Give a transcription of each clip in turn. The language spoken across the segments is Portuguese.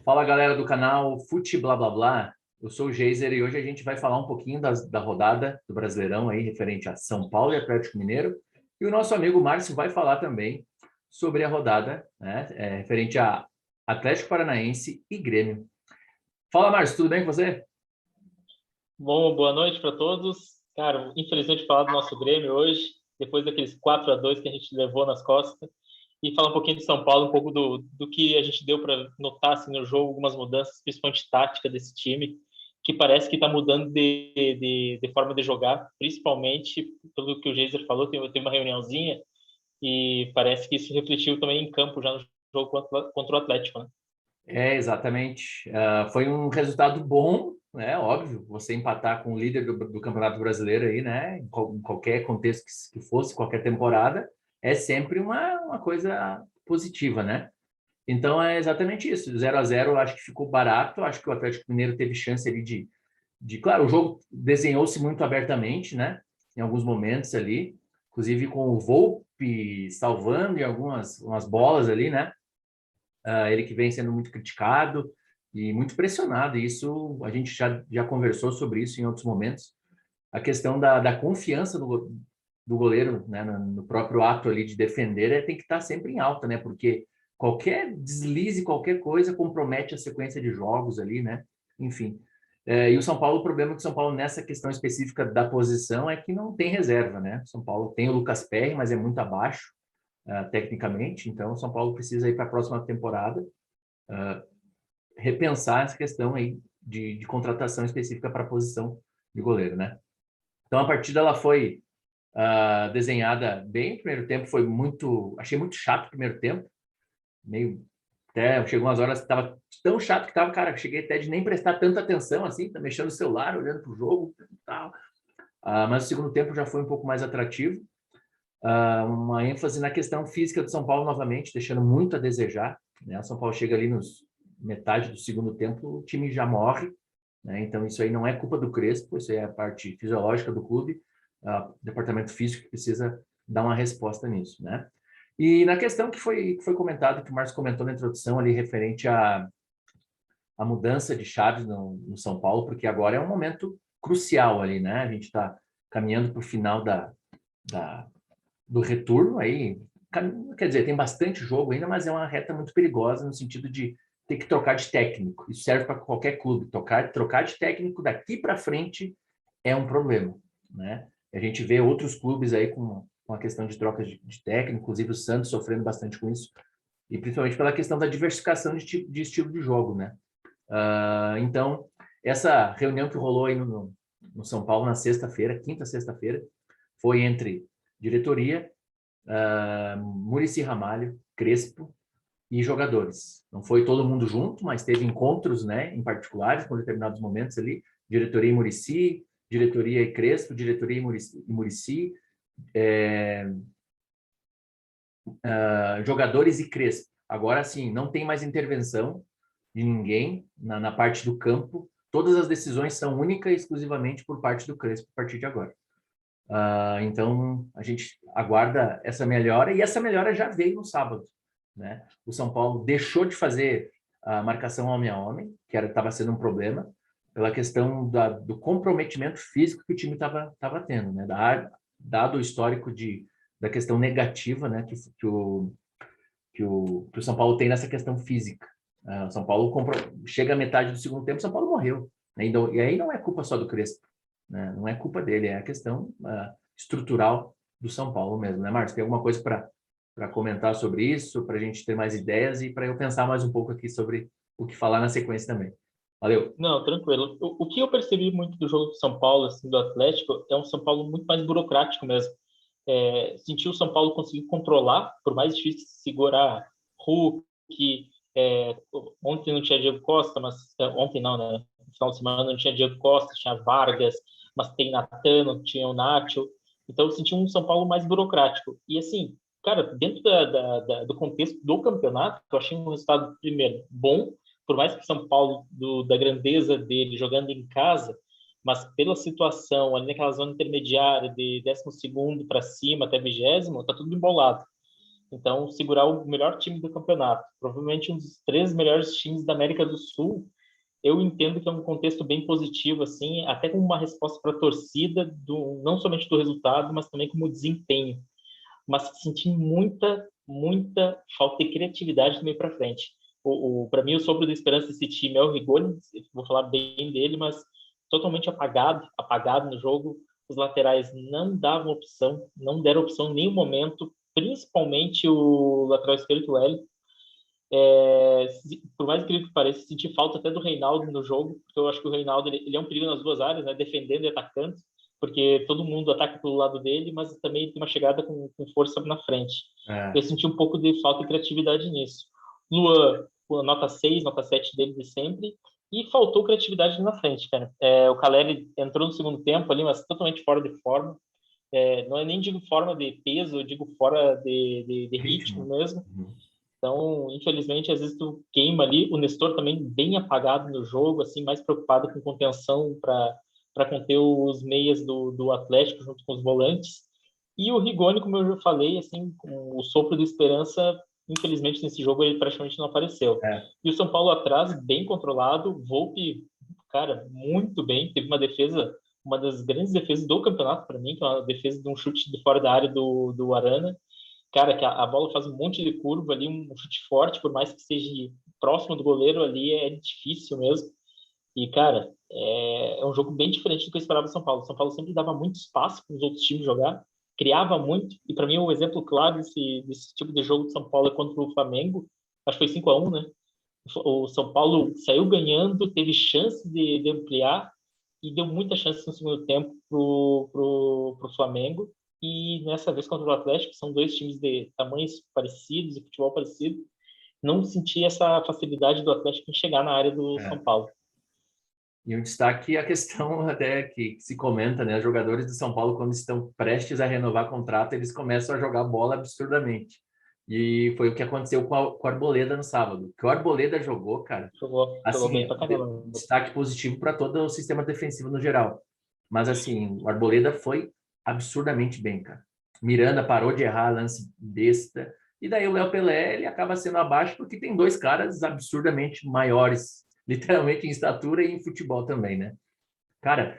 Fala galera do canal Fute Blá Blá Blá, eu sou o Geiser e hoje a gente vai falar um pouquinho da rodada do Brasileirão aí, referente a São Paulo e Atlético Mineiro, e o nosso amigo Márcio vai falar também sobre a rodada, né, referente a Atlético Paranaense e Grêmio. Fala Márcio, tudo bem com você? Bom, boa noite para todos. Cara, infelizmente falar do nosso Grêmio hoje, depois daqueles 4-2 que a gente levou nas costas, e falar um pouquinho de São Paulo, um pouco do que a gente deu para notar assim, no jogo, algumas mudanças, principalmente tática desse time, que parece que está mudando de forma de jogar, principalmente pelo que o Geiser falou, teve uma reuniãozinha, e parece que isso refletiu também em campo já no jogo contra o Atlético, né? Exatamente. Foi um resultado bom, né? Óbvio, você empatar com o líder do Campeonato Brasileiro aí, né? Em qualquer contexto que fosse, qualquer temporada, é sempre uma coisa positiva, né? Então é exatamente isso. 0-0, eu acho que ficou barato. Acho que o Atlético Mineiro teve chance ali claro, o jogo desenhou-se muito abertamente, né? Em alguns momentos ali, inclusive com o Volpi salvando em algumas umas bolas ali, né? Ele que vem sendo muito criticado e muito pressionado. E isso a gente já conversou sobre isso em outros momentos. A questão da confiança do goleiro, né, no próprio ato ali de defender, tem que estar sempre em alta, né? Porque qualquer deslize, qualquer coisa compromete a sequência de jogos ali, né? Enfim. E o São Paulo, o problema que o São Paulo nessa questão específica da posição é que não tem reserva, né? O São Paulo tem o Lucas Perry, mas é muito abaixo tecnicamente, então o São Paulo precisa ir para a próxima temporada repensar essa questão aí de contratação específica para a posição de goleiro, né? Então a partida ela foi desenhada bem. O primeiro tempo foi achei muito chato o primeiro tempo, meio até chegou umas horas que estava tão chato que estava, cara, cheguei até de nem prestar tanta atenção assim, tá mexendo no celular, olhando para o jogo e tal. Mas o segundo tempo já foi um pouco mais atrativo. Uma ênfase na questão física do São Paulo novamente, deixando muito a desejar, né? O São Paulo chega ali nos metade do segundo tempo, o time já morre, né? Então isso aí não é culpa do Crespo, isso aí é a parte fisiológica do clube, o departamento físico que precisa dar uma resposta nisso, né? E na questão que foi comentado, que o Márcio comentou na introdução ali, referente à mudança de chaves no São Paulo, porque agora é um momento crucial ali, né? A gente está caminhando para o final do retorno aí, quer dizer, tem bastante jogo ainda, mas é uma reta muito perigosa no sentido de ter que trocar de técnico. Isso serve para qualquer clube. Trocar de técnico daqui para frente é um problema, né? A gente vê outros clubes aí com a questão de troca de técnico, inclusive o Santos sofrendo bastante com isso, e principalmente pela questão da diversificação de estilo de jogo, né? Então, essa reunião que rolou aí no São Paulo na sexta-feira, quinta sexta-feira, foi entre diretoria, Muricy Ramalho, Crespo e jogadores. Não foi todo mundo junto, mas teve encontros, né, em particulares, com determinados momentos ali, diretoria e Muricy, diretoria e Crespo, diretoria e Muricy, jogadores e Crespo. Agora sim, não tem mais intervenção de ninguém na parte do campo. Todas as decisões são única e exclusivamente por parte do Crespo a partir de agora. Então, a gente aguarda essa melhora, e essa melhora já veio no sábado, né? O São Paulo deixou de fazer a marcação homem a homem, que estava sendo um problema, pela questão do comprometimento físico que o time estava tendo, né? Dado o histórico da questão negativa, né? Que o São Paulo tem nessa questão física. O São Paulo chega à metade do segundo tempo, o São Paulo morreu, né? E aí não é culpa só do Crespo, né? Não é culpa dele, é a questão estrutural do São Paulo mesmo, né, Marcos? Tem alguma coisa para comentar sobre isso, para a gente ter mais ideias e para eu pensar mais um pouco aqui sobre o que falar na sequência também. Valeu. Não, tranquilo. O que eu percebi muito do jogo do São Paulo, assim, do Atlético, é um São Paulo muito mais burocrático mesmo. Senti o São Paulo conseguir controlar, por mais difícil segurar Hulk, ontem não tinha Diego Costa, mas ontem não, né? No final de semana não tinha Diego Costa, tinha Vargas, mas tem Natano, tinha o Nacho. Então eu senti um São Paulo mais burocrático. E assim, cara, dentro do contexto do campeonato, eu achei um resultado, primeiro, bom, por mais que o São Paulo, da grandeza dele, jogando em casa, mas pela situação ali naquela zona intermediária de 12º para cima até 20º, tá tudo embolado. Então, segurar o melhor time do campeonato, provavelmente um dos 3 melhores times da América do Sul, eu entendo que é um contexto bem positivo, assim, até como uma resposta para a torcida, não somente do resultado, mas também como desempenho. Mas senti muita falta de criatividade do meio para frente. Para mim, o sopro de esperança desse time é o Rigoni, vou falar bem dele, mas totalmente apagado no jogo. Os laterais não davam opção, não deram opção em nenhum momento, principalmente o lateral esquerdo, o Hélio. Por mais incrível que pareça, senti falta até do Reinaldo no jogo, porque eu acho que o Reinaldo ele é um perigo nas duas áreas, né, defendendo e atacando, porque todo mundo ataca pelo lado dele, mas também tem uma chegada com força na frente. Eu É. senti um pouco de falta de criatividade nisso. Luan, com a nota 6, nota 7 dele de sempre, e faltou criatividade na frente, cara. O Caleri entrou no segundo tempo ali, mas totalmente fora de forma. Não é nem digo forma de peso, eu digo fora de ritmo Ritmo. mesmo. Uhum. Então, infelizmente, às vezes tu queima ali. O Nestor também bem apagado no jogo, assim, mais preocupado com contenção para conter os meias do Atlético junto com os volantes. E o Rigoni, como eu já falei, assim, com o sopro de esperança, infelizmente nesse jogo ele praticamente não apareceu. É. E o São Paulo atrás, bem controlado, Volpe, cara, muito bem, teve uma defesa, uma das grandes defesas do campeonato para mim, que é uma defesa de um chute de fora da área do Arana. Cara, que a bola faz um monte de curva ali, um chute forte, por mais que seja próximo do goleiro ali, é difícil mesmo. E, cara, é um jogo bem diferente do que eu esperava do São Paulo. O São Paulo sempre dava muito espaço para os outros times jogar, criava muito, e para mim um exemplo claro desse tipo de jogo do São Paulo é contra o Flamengo, acho que foi 5-1, né? O São Paulo saiu ganhando, teve chance de ampliar, e deu muita chance no segundo tempo pro Flamengo. E nessa vez contra o Atlético, que são dois times de tamanhos parecidos e futebol parecido, não senti essa facilidade do Atlético em chegar na área do São É. Paulo. E um destaque é a questão até que se comenta, né? Os jogadores do São Paulo, quando estão prestes a renovar contrato, eles começam a jogar bola absurdamente. E foi o que aconteceu com o Arboleda no sábado. Que o Arboleda jogou, cara, Jogou assim, bem pra caramba. destaque positivo para todo o sistema defensivo no geral. Mas, assim, o Arboleda foi absurdamente bem, cara. Miranda parou de errar lance besta. E daí o Léo Pelé, ele acaba sendo abaixo porque tem dois caras absurdamente maiores, literalmente em estatura e em futebol também, né? Cara,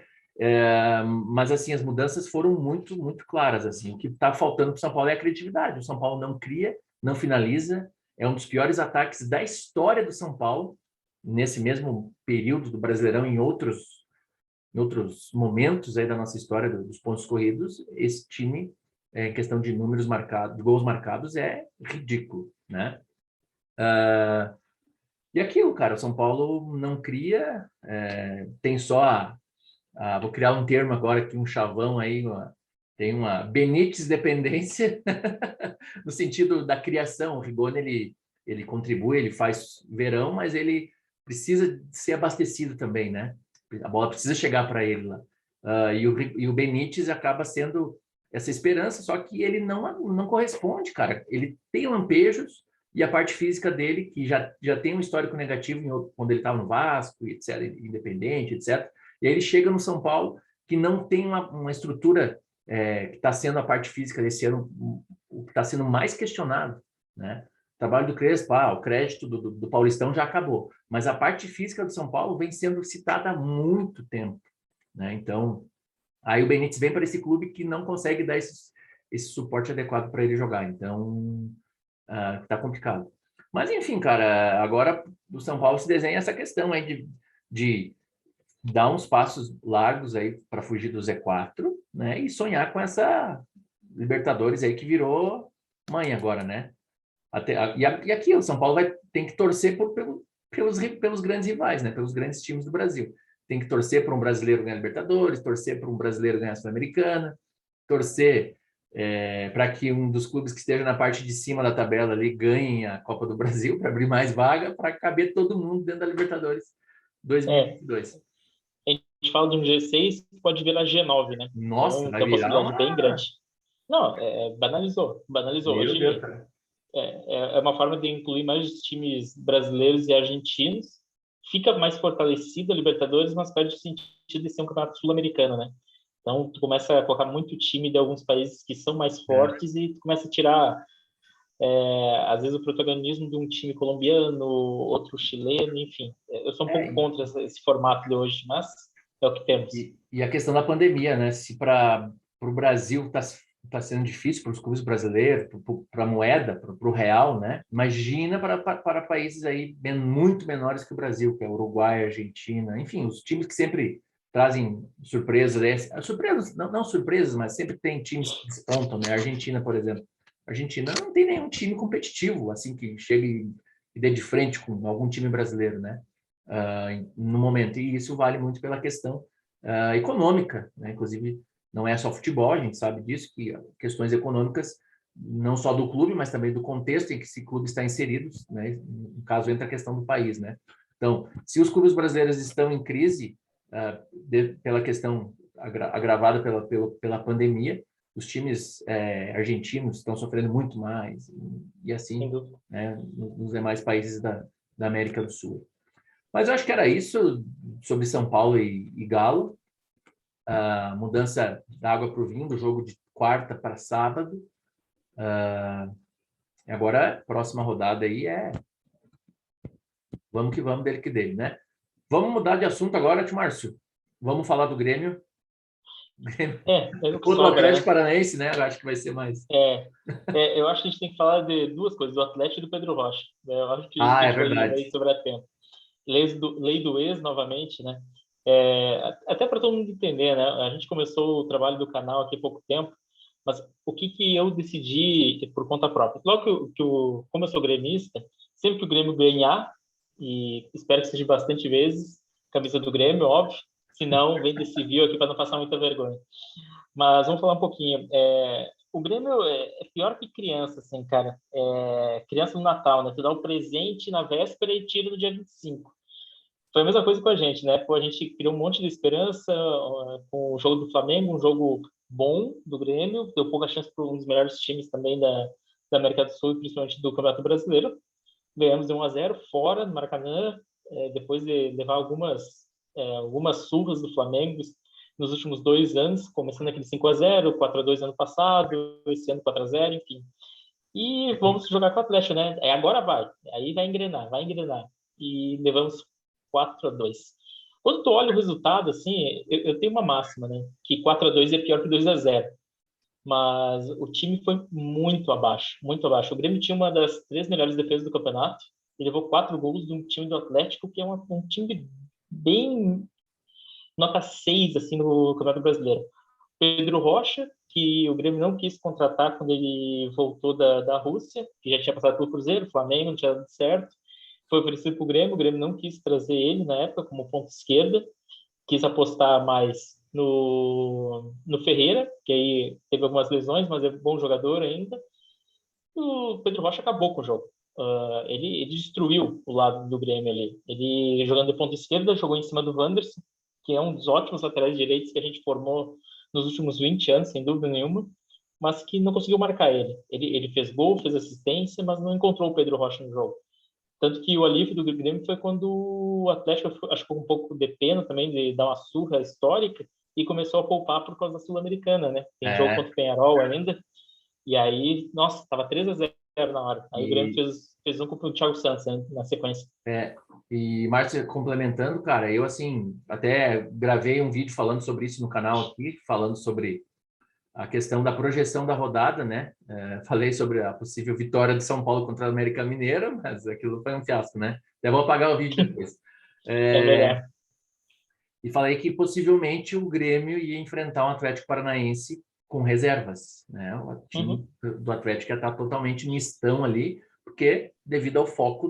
mas assim, as mudanças foram muito claras, assim. O que está faltando para o São Paulo é a criatividade. O São Paulo não cria, não finaliza, é um dos piores ataques da história do São Paulo, nesse mesmo período do Brasileirão, em outros momentos aí da nossa história dos pontos corridos, esse time, em questão de números marcados, de gols marcados, é ridículo, né? E aquilo, cara, o São Paulo não cria, tem só vou criar um termo agora aqui, um chavão aí, tem uma Benítez dependência, no sentido da criação. O Rigoni, ele contribui, ele faz verão, mas ele precisa ser abastecido também, né? A bola precisa chegar para ele lá. E o Benítez acaba sendo essa esperança, só que ele não corresponde, cara. Ele tem lampejos, e a parte física dele, que já tem um histórico negativo quando ele estava no Vasco, etc., Independente, etc., e aí ele chega no São Paulo, que não tem uma estrutura que está sendo a parte física desse ano, o que está sendo mais questionado, né? O trabalho do Crespo, o crédito do Paulistão já acabou, mas a parte física do São Paulo vem sendo citada há muito tempo, né? Então, aí o Benítez vem para esse clube que não consegue dar esse suporte adequado para ele jogar, então tá complicado. Mas enfim, cara, agora o São Paulo se desenha essa questão aí de dar uns passos largos aí para fugir do Z4, né? E sonhar com essa Libertadores aí que virou mãe agora, né? E aqui o São Paulo tem que torcer pelos grandes rivais, né? Pelos grandes times do Brasil. Tem que torcer para um brasileiro ganhar Libertadores, torcer para um brasileiro ganhar a Sul-Americana, torcer para que um dos clubes que esteja na parte de cima da tabela ali ganhe a Copa do Brasil para abrir mais vaga, para caber todo mundo dentro da Libertadores É, 2022. a gente fala de um G6, pode virar G9, né? Nossa, Então vai tem uma virar possibilidade bem grande. uma. Não, banalizou. Meu Deus, Hoje cara. é uma forma de incluir mais times brasileiros e argentinos. Fica mais fortalecido a Libertadores, mas perde o sentido de ser um campeonato sul-americano, né? Então, tu começa a colocar muito time de alguns países que são mais É. fortes e tu começa a tirar às vezes o protagonismo de um time colombiano, outro chileno, enfim. Eu sou um pouco É, contra esse formato de hoje, mas é o que temos. e a questão da pandemia, né? Se para o Brasil tá sendo difícil para os clubes brasileiros, para a moeda, para o real, né? Imagina para países aí muito menores que o Brasil, que é Uruguai, Argentina, enfim, os times que sempre trazem surpresas, né? Surpresas, não surpresas, mas sempre tem times que despontam, né? A Argentina, por exemplo. A Argentina não tem nenhum time competitivo, assim, que chegue e dê de frente com algum time brasileiro, né? No momento. E isso vale muito pela questão econômica, né? Inclusive, não é só futebol, a gente sabe disso, que questões econômicas, não só do clube, mas também do contexto em que esse clube está inserido, né? No caso, entra a questão do país, né? Então, se os clubes brasileiros estão em crise pela questão agravada pela pandemia, os times argentinos estão sofrendo muito mais, e Sem assim, dúvida. né, nos demais países da América do Sul. Mas eu acho que era isso sobre São Paulo e Galo. A mudança da água para o vinho, do jogo de quarta para sábado. E agora, a próxima rodada aí vamos que vamos, dele que dele, né? Vamos mudar de assunto agora, Tio Márcio. Vamos falar do Grêmio. É o que Ou do sobra, Atlético né? Paranaense, né? Eu acho que vai ser mais. É, eu acho que a gente tem que falar de duas coisas, do Atlético e do Pedro Rocha. Né? Eu acho que a Ah, é gente vai verdade. sobrar tempo. Lei do ex, novamente, né? Até para todo mundo entender, né? A gente começou o trabalho do canal aqui há pouco tempo, mas o que eu decidi por conta própria? Logo como eu sou gremista, sempre que o Grêmio ganhar, e espero que seja bastante vezes, camisa do Grêmio, óbvio, se não, vem desse civil aqui para não passar muita vergonha. Mas vamos falar um pouquinho. O Grêmio é pior que criança, assim, cara. Criança no Natal, né? Tu dá o presente na véspera e tira no dia 25. Foi a mesma coisa com a gente, né? Pô, a gente criou um monte de esperança com o jogo do Flamengo, um jogo bom do Grêmio, deu pouca chance para um dos melhores times também da América do Sul, principalmente do Campeonato Brasileiro. Ganhamos de 1-0 fora no Maracanã, depois de levar algumas surras do Flamengo nos últimos 2 anos, começando aquele 5-0, 4-2 ano passado, esse ano 4-0, enfim. E vamos jogar com o Atlético, né? Agora vai. Aí vai engrenar, vai engrenar. E levamos 4-2. Quando tu olha o resultado, assim, eu tenho uma máxima, né? Que 4-2 é pior que 2-0. Mas o time foi muito abaixo, muito abaixo. O Grêmio tinha uma das 3 melhores defesas do campeonato e levou 4 gols de um time do Atlético, que é um time bem nota 6 assim, no Campeonato Brasileiro. Pedro Rocha, que o Grêmio não quis contratar quando ele voltou da Rússia, que já tinha passado pelo Cruzeiro, Flamengo, não tinha dado certo. Foi oferecido para o Grêmio não quis trazer ele na época como ponta esquerda, quis apostar mais no Ferreira, que aí teve algumas lesões, mas é bom jogador ainda. O Pedro Rocha acabou com o jogo. Ele destruiu o lado do Grêmio ali. Ele, jogando de ponta esquerda, jogou em cima do Wanderson, que é um dos ótimos laterais direitos que a gente formou nos últimos 20 anos, sem dúvida nenhuma, mas que não conseguiu marcar ele. Ele fez gol, fez assistência, mas não encontrou o Pedro Rocha no jogo. Tanto que o alívio do Grêmio foi quando o Atlético, acho que com um pouco de pena também, de dar uma surra histórica, e começou a poupar por causa da Sul-Americana, né? Tem jogo É, contra o Penharol ainda, e aí, nossa, tava 3-0 na hora. Aí o Grêmio e, fez um contra o Thiago Santos, né, na sequência. é, e Márcio, complementando, cara, eu, assim, até gravei um vídeo falando sobre isso no canal aqui, falando sobre a questão da projeção da rodada, né? Falei sobre a possível vitória de São Paulo contra a América Mineira, mas aquilo foi um fiasco, né? Até vou apagar o vídeo depois. É É, melhor. e falei que possivelmente o Grêmio ia enfrentar um Atlético Paranaense com reservas, né? O time Uhum. do Atlético ia estar totalmente mistão ali, porque devido ao foco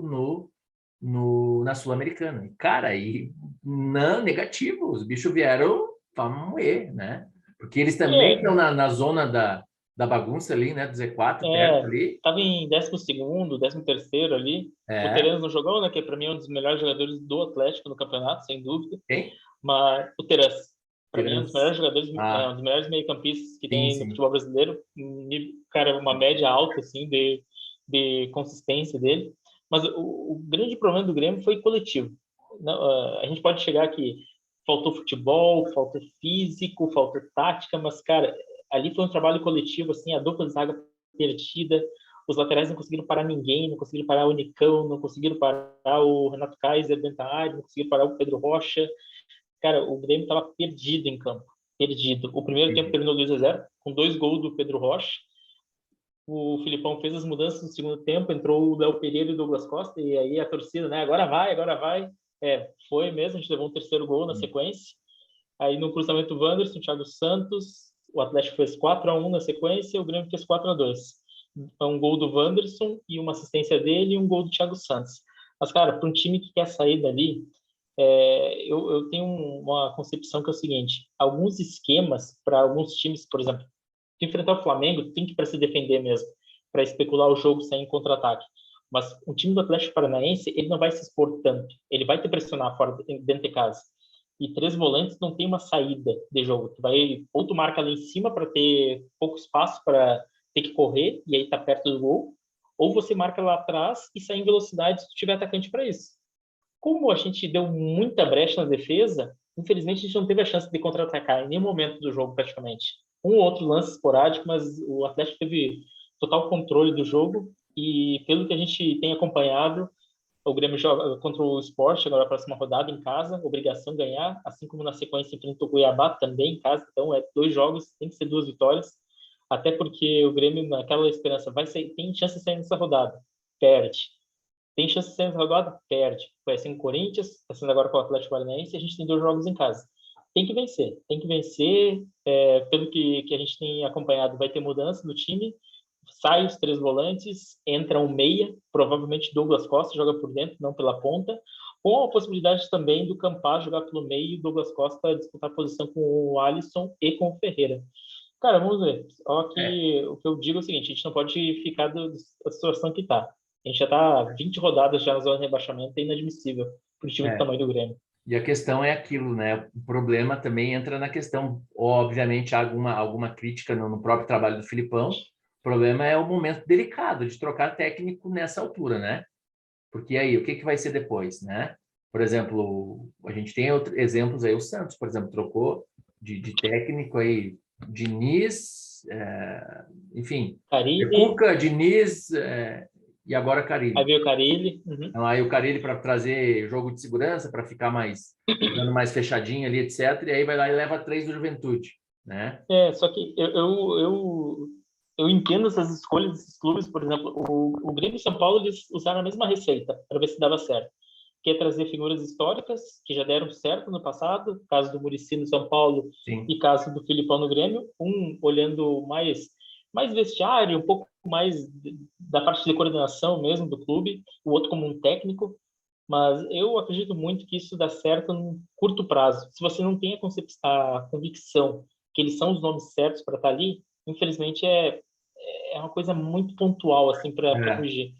na Sul-Americana. E, cara, aí não, negativo, os bichos vieram para moer, né? Porque eles também É, estão na zona da bagunça ali, né? Do Z4, perto é, ali. tava em 12º, 13º ali. O É, Terence não jogou, né? Que para mim é um dos melhores jogadores do Atlético no campeonato, sem dúvida. quem? Mas o Terence, para mim, é um dos Terence. melhores jogadores, um Ah, dos melhores meio-campistas que sim, tem no sim. futebol brasileiro. Cara, uma média alta, assim, de consistência dele. Mas o grande problema do Grêmio foi coletivo. A gente pode chegar aqui, faltou futebol, faltou físico, faltou tática, mas, cara, ali foi um trabalho coletivo, assim, a dupla de zaga perdida, os laterais não conseguiram parar ninguém, não conseguiram parar o Nicão, não conseguiram parar o Renato Kaiser dentro da área, não conseguiram parar o Pedro Rocha. Cara, o Grêmio estava perdido em campo, perdido. O primeiro tempo terminou 2-0, com 2 gols do Pedro Rocha. O Filipão fez as mudanças no segundo tempo, entrou o Léo Pereira e o Douglas Costa, e aí a torcida, né, agora vai, agora vai. Foi mesmo, a gente levou um terceiro gol na sequência. Aí no cruzamento o Wanderson, o Thiago Santos, o Atlético fez 4-1 na sequência, o Grêmio fez 4-2. Um gol do Wanderson e uma assistência dele e um gol do Thiago Santos. Mas, cara, para um time que quer sair dali, eu tenho uma concepção que é o seguinte: alguns esquemas para alguns times, por exemplo, enfrentar o Flamengo tem que para se defender mesmo, para especular o jogo sem contra-ataque. Mas o time do Atlético Paranaense, ele não vai se expor tanto. Ele vai te pressionar fora, dentro de casa. E 3 volantes não tem uma saída de jogo. Ou tu marca lá em cima para ter pouco espaço para ter que correr, e aí tá perto do gol, ou você marca lá atrás e sai em velocidade se tu tiver atacante para isso. Como a gente deu muita brecha na defesa, infelizmente a gente não teve a chance de contra-atacar em nenhum momento do jogo, praticamente. Um ou outro lance esporádico, mas o Atlético teve total controle do jogo, e pelo que a gente tem acompanhado, o Grêmio joga contra o Sport agora na próxima rodada em casa, obrigação ganhar, assim como na sequência enfrenta o Cuiabá também em casa, então 2 jogos, tem que ser 2 vitórias, até porque o Grêmio, naquela esperança, tem chance de sair nessa rodada, perde. Tem chance de sair nessa rodada, perde. Foi assim com o Corinthians, está sendo agora com o Atlético Paranaense, e a gente tem 2 jogos em casa. Tem que vencer, pelo que a gente tem acompanhado, vai ter mudança no time, sai os 3 volantes, entra um meia, provavelmente Douglas Costa joga por dentro, não pela ponta, com a possibilidade também do Campaz jogar pelo meio e Douglas Costa disputar a posição com o Alisson e com o Ferreira. Cara, vamos ver. O que eu digo é o seguinte: a gente não pode ficar da situação que está. A gente já está 20 rodadas já na zona de rebaixamento, é inadmissível para o time do tamanho do Grêmio. E a questão é aquilo, né? O problema também entra na questão, obviamente, há alguma crítica no próprio trabalho do Filipão. O problema é o momento delicado de trocar técnico nessa altura, né? Porque aí, o que vai ser depois, né? Por exemplo, a gente tem exemplos aí, o Santos, por exemplo, trocou de técnico aí, Diniz, enfim, Carille, Cuca, Diniz, e agora Carille. Aí veio o Carille. Então, aí o Carille para trazer jogo de segurança, para ficar jogando mais fechadinho ali, etc. E aí vai lá e leva 3 do Juventude, né? Só que eu entendo essas escolhas desses clubes. Por exemplo, o Grêmio e o São Paulo, eles usaram a mesma receita para ver se dava certo, que é trazer figuras históricas que já deram certo no passado, caso do Muricy no São Paulo. Sim. E caso do Filipão no Grêmio, olhando mais vestiário, um pouco mais da parte de coordenação mesmo do clube, o outro como um técnico. Mas eu acredito muito que isso dá certo no curto prazo. Se você não tem a convicção que eles são os nomes certos para estar ali, infelizmente é uma coisa muito pontual assim para fugir.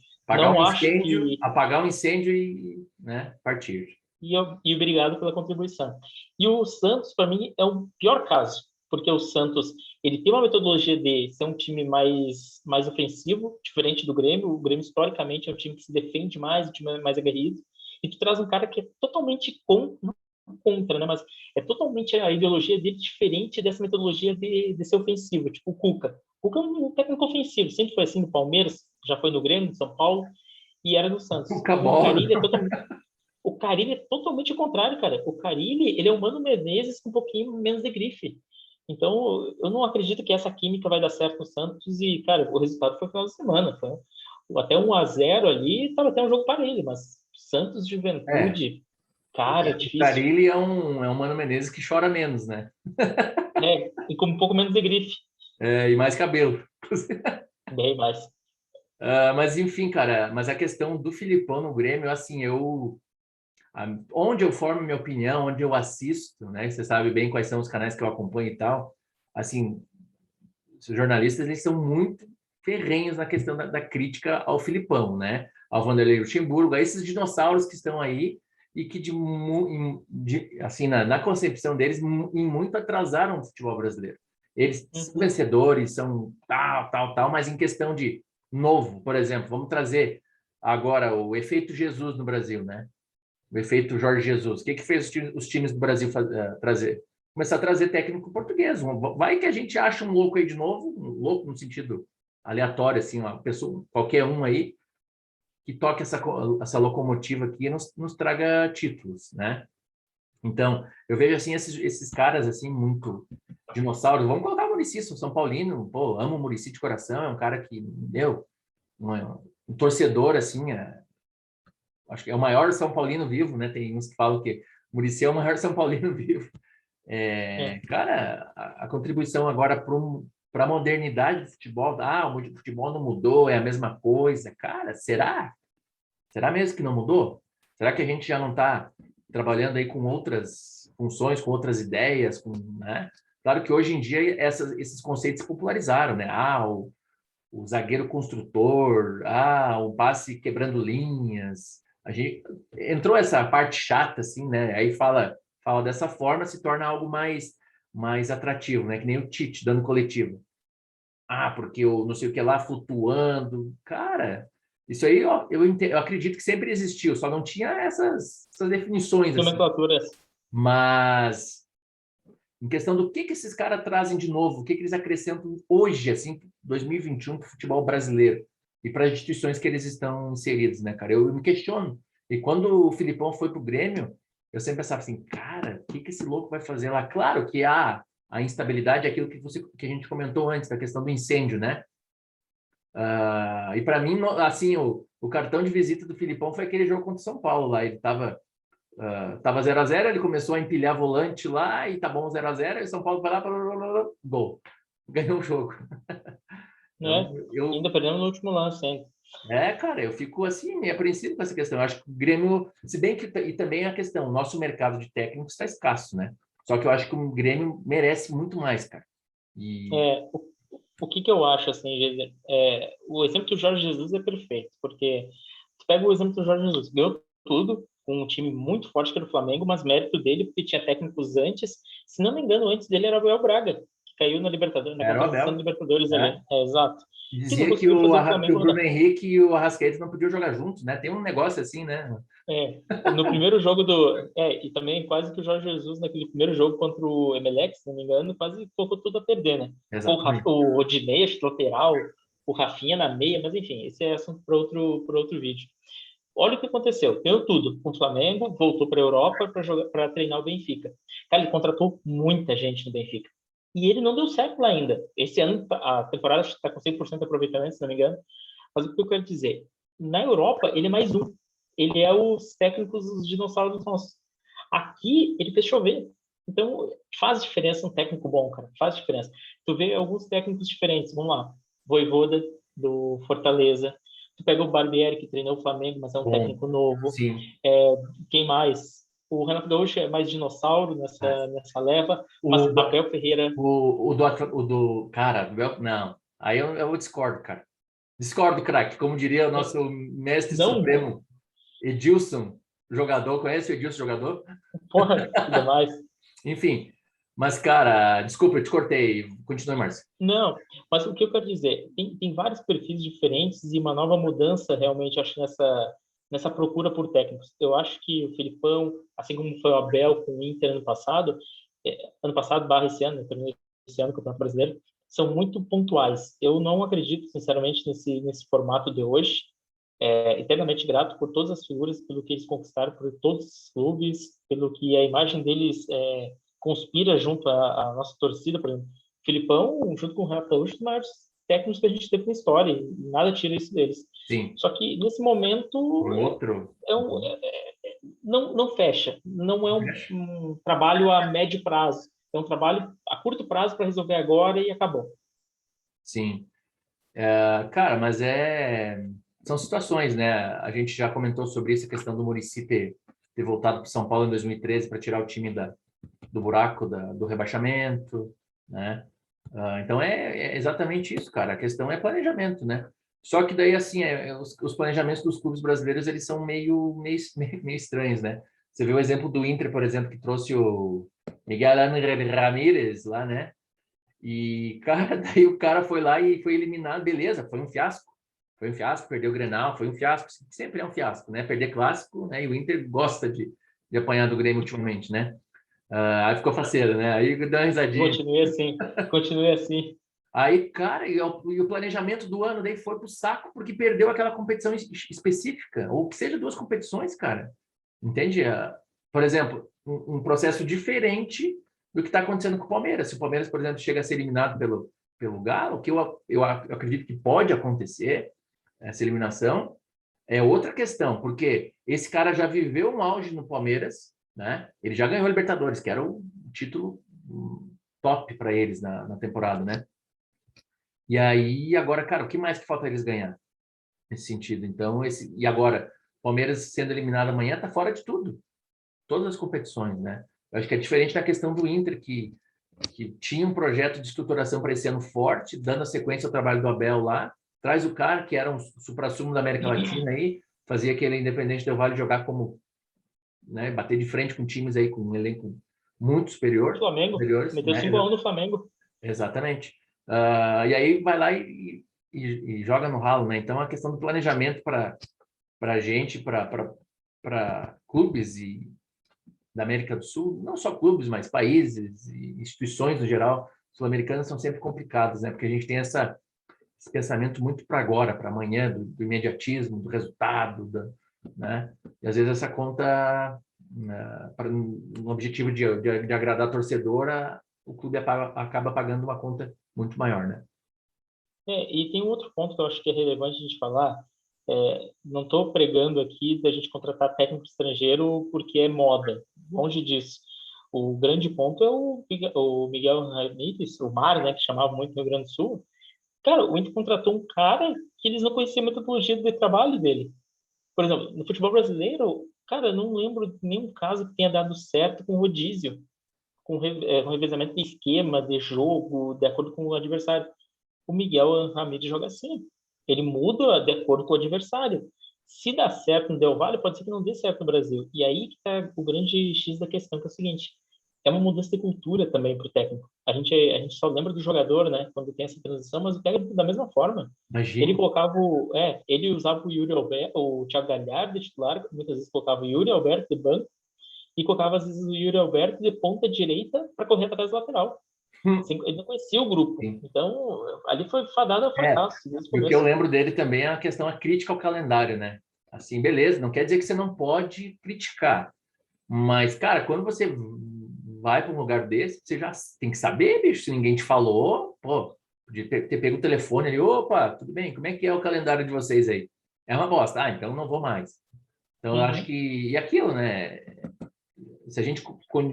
Apagar um incêndio e, né, partir. E obrigado pela contribuição. E o Santos, para mim, é o pior caso, porque o Santos, ele tem uma metodologia de ser um time mais ofensivo, diferente do Grêmio. O Grêmio, historicamente, é um time que se defende mais, um time mais aguerrido. E tu traz um cara que é totalmente contra, né? Mas é totalmente a ideologia dele diferente dessa metodologia de ser ofensivo, tipo o Cuca. O Cuca é um técnico ofensivo, sempre foi assim no Palmeiras, já foi no Grêmio, no São Paulo, e era no Santos. O Carille é totalmente o contrário, cara. O Carille, ele é o Mano Menezes com um pouquinho menos de grife. Então, eu não acredito que essa química vai dar certo no Santos. E, cara, o resultado foi no final de semana. Foi até 1-0 ali, estava até um jogo parelho, mas Santos Juventude, cara, difícil. O Carille é um Mano Menezes que chora menos, né? E com um pouco menos de grife. E mais cabelo. Bem mais. Mas, enfim, cara, mas a questão do Filipão no Grêmio, assim, onde eu formo minha opinião, onde eu assisto, né? Você sabe bem quais são os canais que eu acompanho e tal. Assim, os jornalistas, eles são muito ferrenhos na questão da crítica ao Filipão, né? Ao Vanderlei Luxemburgo, a esses dinossauros que estão aí e que, assim, na concepção deles, em muito atrasaram o futebol brasileiro. Eles são vencedores, são tal, mas em questão de novo, por exemplo, vamos trazer agora o efeito Jesus no Brasil, né? O efeito Jorge Jesus. O que fez os times do Brasil trazer? Começar a trazer técnico português. Vai que a gente acha um louco aí de novo, um louco no sentido aleatório, assim, uma pessoa, qualquer um aí, que toque essa locomotiva aqui e nos traga títulos, né? Então, eu vejo, assim, esses caras, assim, muito dinossauros. Vamos colocar o Muricy, sou São Paulino, pô, amo o Muricy de coração, é um cara que, meu, um torcedor, assim, acho que é o maior São Paulino vivo, né? Tem uns que falam que o Muricy é o maior São Paulino vivo. É. Cara, a contribuição agora para a modernidade do futebol, o futebol não mudou, é a mesma coisa. Cara, será? Será mesmo que não mudou? Será que a gente já não está trabalhando aí com outras funções, com outras ideias, né? Claro que hoje em dia esses conceitos se popularizaram, né? O zagueiro construtor, o passe quebrando linhas. A gente entrou essa parte chata, assim, né? Aí fala dessa forma, se torna algo mais atrativo, né? Que nem o Tite dando coletivo. Porque eu não sei o que lá flutuando. Cara, isso aí ó, eu acredito que sempre existiu, só não tinha essas definições, assim. Nomenclaturas. Mas em questão do que esses caras trazem de novo, o que eles acrescentam hoje, assim, 2021, para o futebol brasileiro e para as instituições que eles estão inseridos, né, cara? Eu me questiono. E quando o Filipão foi para o Grêmio, eu sempre pensava assim, cara, o que esse louco vai fazer lá? Claro que a instabilidade é aquilo que a gente comentou antes, da questão do incêndio, né? E para mim, assim, o cartão de visita do Filipão foi aquele jogo contra o São Paulo lá. Ele tava 0-0, ele começou a empilhar volante lá e tá bom 0-0, e o São Paulo vai lá, gol. Ganhou o jogo. Né? Então, Ainda perdemos no último lance, hein? cara, eu fico assim, meio apreensivo com essa questão. Eu acho que o Grêmio, se bem que, e também a questão, o nosso mercado de técnicos está escasso, né? Só que eu acho que o Grêmio merece muito mais, cara. O que eu acho, assim, o exemplo do Jorge Jesus é perfeito, porque tu pega o exemplo do Jorge Jesus, ganhou tudo com um time muito forte que era o Flamengo, mas mérito dele porque tinha técnicos antes, se não me engano, antes dele era o Abel Braga, que caiu na Libertadores, na Era o composição da Abel, Libertadores ali. né? Exato. Que não Dizia que conseguiu fazer o que o Flamengo Bruno Henrique e o Arrascaeta não podiam jogar juntos, né? Tem um negócio assim, né? no primeiro jogo e também quase que o Jorge Jesus, naquele primeiro jogo contra o Emelec, se não me engano, quase colocou tudo a perder, né? Exatamente. O Rodinei, acho que lateral, o Rafinha na meia, mas enfim, esse é assunto para outro vídeo. Olha o que aconteceu. Ganhou tudo com o Flamengo, voltou para a Europa para treinar o Benfica. Cara, ele contratou muita gente no Benfica. E ele não deu certo lá ainda. Esse ano, a temporada está com 100% de aproveitamento, se não me engano. Mas o que eu quero dizer? Na Europa, ele é mais um. Ele é os técnicos dos dinossauros nossos. Aqui, ele fez chover. Então, faz diferença um técnico bom, cara. Faz diferença. Tu vê alguns técnicos diferentes. Vamos lá. Vojvoda, do Fortaleza. Tu pega o Barbieri, que treinou o Flamengo, mas é um Bom, técnico novo. sim. Quem mais? O Renato Gaúcho é mais dinossauro nessa leva, mas O, do, Abel Ferreira... cara, não. Aí eu discordo, cara. Discordo, craque. Como diria o nosso mestre Não, supremo, Edilson, jogador. Conhece o Edilson, jogador? porra, que demais. Enfim. Mas, cara, desculpa, eu te cortei. Continue, Márcio. Não, mas o que eu quero dizer, tem vários perfis diferentes e uma nova mudança realmente, acho, nessa procura por técnicos. Eu acho que o Filipão, assim como foi o Abel com o Inter ano passado barra esse ano, terminou esse ano, Campeonato Brasileiro, são muito pontuais. Eu não acredito, sinceramente, nesse formato de hoje. Eternamente grato por todas as figuras, pelo que eles conquistaram, por todos os clubes, pelo que a imagem deles conspira junto à nossa torcida, por exemplo. Filipão, junto com o Renato Gaúcho, os maiores técnicos que a gente teve na história, e nada tira isso deles. Sim. Só que, nesse momento, Outro. não fecha. Não é um trabalho a médio prazo. É um trabalho a curto prazo para resolver agora e acabou. Sim. Cara, mas são situações, né? A gente já comentou sobre isso, a questão do Muricy ter voltado para São Paulo em 2013 para tirar o time do buraco do rebaixamento, né? Então é exatamente isso, cara. A questão é planejamento, né? Só que daí, assim, os planejamentos dos clubes brasileiros, eles são meio estranhos, né? Você vê o exemplo do Inter, por exemplo, que trouxe o Miguel Ángel Ramírez lá, né? E, cara, daí o cara foi lá e foi eliminado, beleza, foi um fiasco. Foi um fiasco, perdeu o Grenal, foi um fiasco, sempre é um fiasco, né? Perder clássico, né? E o Inter gosta de apanhar do Grêmio ultimamente, né? Aí ficou faceiro, né? Aí deu uma risadinha. Continue assim, continue assim. Aí, cara, e o planejamento do ano daí foi pro saco porque perdeu aquela competição específica, ou que seja duas competições, cara. Entende? Por exemplo, um processo diferente do que está acontecendo com o Palmeiras. Se o Palmeiras, por exemplo, chega a ser eliminado pelo Galo, que eu acredito que pode acontecer, essa eliminação, é outra questão, porque esse cara já viveu um auge no Palmeiras, né? Ele já ganhou a Libertadores, que era o título top para eles na temporada, né? E aí, agora, cara, o que mais que falta eles ganhar nesse sentido? Então, e agora, Palmeiras sendo eliminado amanhã, tá fora de tudo. Todas as competições, né? Eu acho que é diferente da questão do Inter, que tinha um projeto de estruturação para esse ano forte, dando a sequência ao trabalho do Abel lá, traz o cara que era um suprassumo da América Latina aí, fazia aquele Independente Del Valle jogar como, né, bater de frente com times aí com um elenco muito superior, Flamengo superiores, meteu né? 5-1 no Flamengo. Exatamente. E aí vai lá e joga no ralo, né? Então a questão do planejamento para a gente, para clubes e da América do Sul, não só clubes, mas países e instituições no geral, sul-americanas são sempre complicadas, né? Porque a gente tem esse pensamento muito para agora, para amanhã, do imediatismo, do resultado, né? E às vezes essa conta, para um objetivo de agradar a torcedora, o clube acaba pagando uma conta muito maior, né? E tem um outro ponto que eu acho que é relevante a gente falar. Não estou pregando aqui da gente contratar técnico estrangeiro porque é moda. Longe disso. O grande ponto é o Miguel Ramírez, o Mário, né, que chamava muito no Rio Grande do Sul. Cara, o Inter contratou um cara que eles não conheciam a metodologia de trabalho dele. Por exemplo, no futebol brasileiro, cara, eu não lembro de nenhum caso que tenha dado certo com rodízio, com revezamento de esquema, de jogo, de acordo com o adversário. O Miguel Ramírez joga assim. Ele muda de acordo com o adversário. Se dá certo no Del Valle, pode ser que não dê certo no Brasil. E aí que está o grande X da questão, que é o seguinte: é uma mudança de cultura também para o técnico. A gente só lembra do jogador, né, quando tem essa transição, mas o técnico da mesma forma. Ele Imagine. colocava ele usava o Yuri Alberto, o Thiago Galhardo de titular, muitas vezes colocava o Yuri Alberto de banco e colocava às vezes o Yuri Alberto de ponta direita para correr atrás do lateral. Ele não conhecia o grupo. Sim. Então, ali foi fadado ao É, fracasso desde o e o que eu começo. lembro dele também é a questão, a crítica ao calendário, né? Assim, beleza, não quer dizer que você não pode criticar, mas, cara, quando você vai para um lugar desse, você já tem que saber, bicho, se ninguém te falou, pô, podia ter pego o telefone ali, opa, tudo bem, como é que é o calendário de vocês aí? É uma bosta, então não vou mais. Então, eu acho Uhum. que, e aquilo, né? Se a gente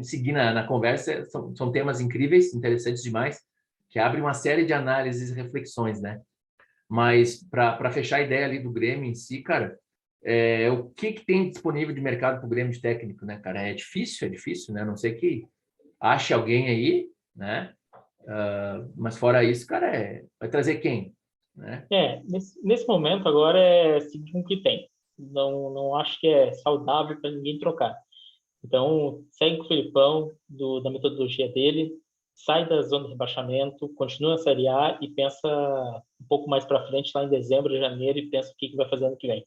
seguir na conversa, são temas incríveis, interessantes demais, que abrem uma série de análises e reflexões, né? Mas para fechar a ideia ali do Grêmio em si, cara, o que tem disponível de mercado para o Grêmio de técnico, né, cara? É difícil, né? A não ser que ache alguém aí, né? Mas fora isso, cara, vai trazer quem, né? Nesse momento agora é seguir com o que tem. Não acho que é saudável para ninguém trocar. Então, segue com o Felipão, da metodologia dele, sai da zona de rebaixamento, continua na Série A e pensa um pouco mais para frente, lá em dezembro, janeiro, e pensa o que vai fazer ano que vem.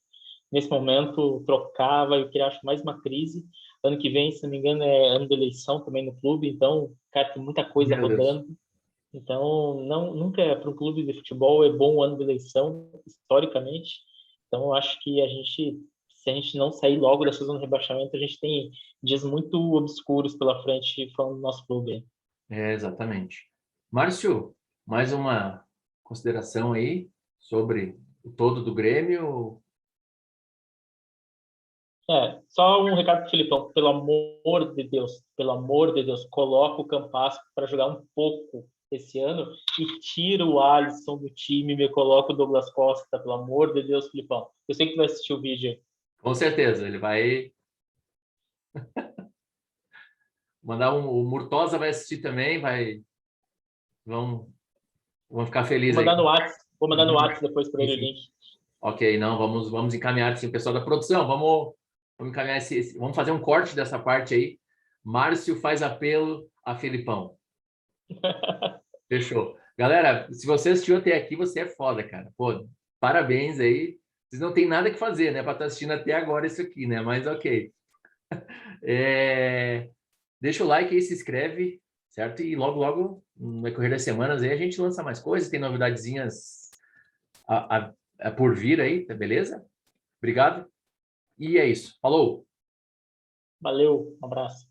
Nesse momento, trocar vai criar, acho, mais uma crise. Ano que vem, se não me engano, é ano de eleição também no clube, então, cara, tem muita coisa Meu Deus. rodando. Então, nunca para um clube de futebol é bom o ano de eleição, historicamente. Então, eu acho que se a gente não sair logo dessa zona de rebaixamento, a gente tem dias muito obscuros pela frente falando do nosso clube. Exatamente. Márcio, mais uma consideração aí sobre o todo do Grêmio? Só um recado para o Filipão, pelo amor de Deus, coloca o Campasso para jogar um pouco esse ano e tira o Alisson do time e me coloca o Douglas Costa, pelo amor de Deus, Filipão. Eu sei que tu vai assistir o vídeo. Com certeza, ele vai mandar o Murtosa vai assistir também, vão, vão ficar felizes aí. Vou mandar no WhatsApp depois para Sim, ele o sim. link. Ok, não, vamos encaminhar sim, o pessoal da produção, vamos encaminhar vamos fazer um corte dessa parte aí. Márcio faz apelo a Felipão. Fechou. Galera, se você assistiu até aqui, você é foda, cara. Pô, parabéns aí. Vocês não tem nada que fazer, né, para estar assistindo até agora isso aqui, né? Mas ok. Deixa o like aí, se inscreve, certo? E logo, logo, no decorrer das semanas aí, a gente lança mais coisas, tem novidadezinhas por vir aí, tá beleza? Obrigado. E é isso. Falou! Valeu, um abraço.